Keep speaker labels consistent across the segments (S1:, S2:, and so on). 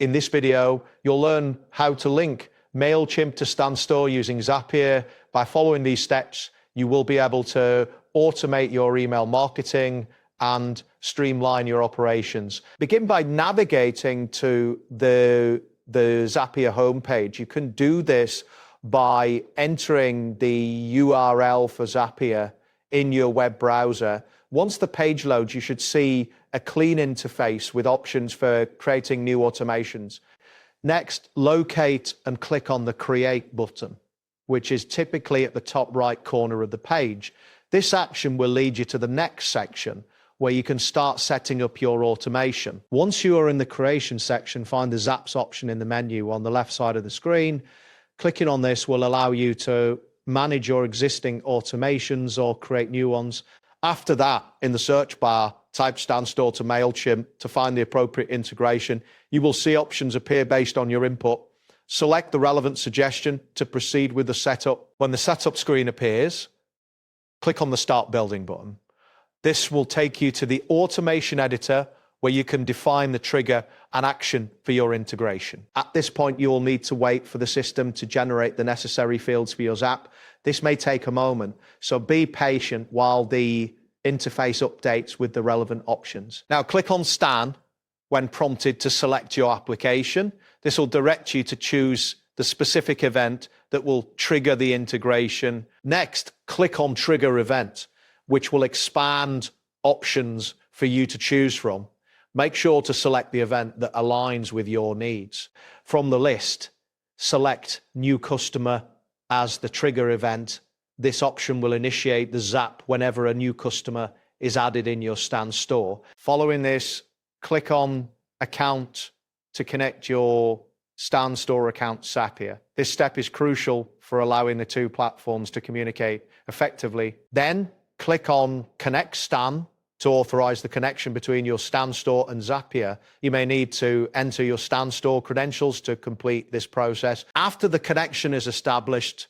S1: In this video, you'll learn how to link Mailchimp to Standstore using Zapier. By following these steps, you will be able to automate your email marketing and streamline your operations. Begin by navigating to the Zapier homepage. You can do this by entering the URL for Zapier in your web browser. Once the page loads, you should see a clean interface with options for creating new automations. Next, locate and click on the Create button, which is typically at the top right corner of the page. This action will lead you to the next section where you can start setting up your automation. Once you are in the creation section, find the Zaps option in the menu on the left side of the screen. Clicking on this will allow you to manage your existing automations or create new ones. After that, in the search bar, type Standstore to Mailchimp to find the appropriate integration. You will see options appear based on your input. Select the relevant suggestion to proceed with the setup. When the setup screen appears, click on the Start Building button. This will take you to the automation editor where you can define the trigger and action for your integration. At this point, you will need to wait for the system to generate the necessary fields for your Zap. This may take a moment, so be patient while the interface updates with the relevant options. Now click on Stan when prompted to select your application. This will direct you to choose the specific event that will trigger the integration. Next, click on Trigger Event, which will expand options for you to choose from. Make sure to select the event that aligns with your needs. From the list, select New Customer as the trigger event. This option will initiate the Zap whenever a new customer is added in your Standstore. Following this, click on Account to connect your Standstore account to Zapier. This step is crucial for allowing the two platforms to communicate effectively. Then click on Connect Stan to authorize the connection between your Standstore and Zapier. You may need to enter your Standstore credentials to complete this process. After the connection is established,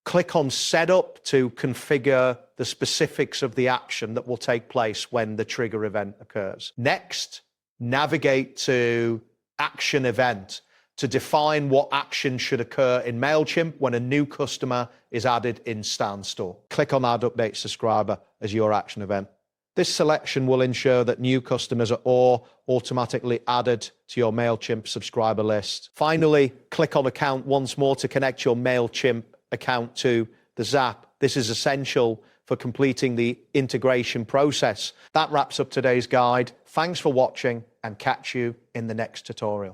S1: click on Setup to configure the specifics of the action that will take place when the trigger event occurs. Next, navigate to Action Event to define what action should occur in Mailchimp when a new customer is added in Standstore. Click on Add Update Subscriber as your action event. This selection will ensure that new customers are all automatically added to your Mailchimp subscriber list. Finally, click on Account once more to connect your Mailchimp account to the Zap. This is essential for completing the integration process. That wraps up today's guide. Thanks for watching and catch you in the next tutorial.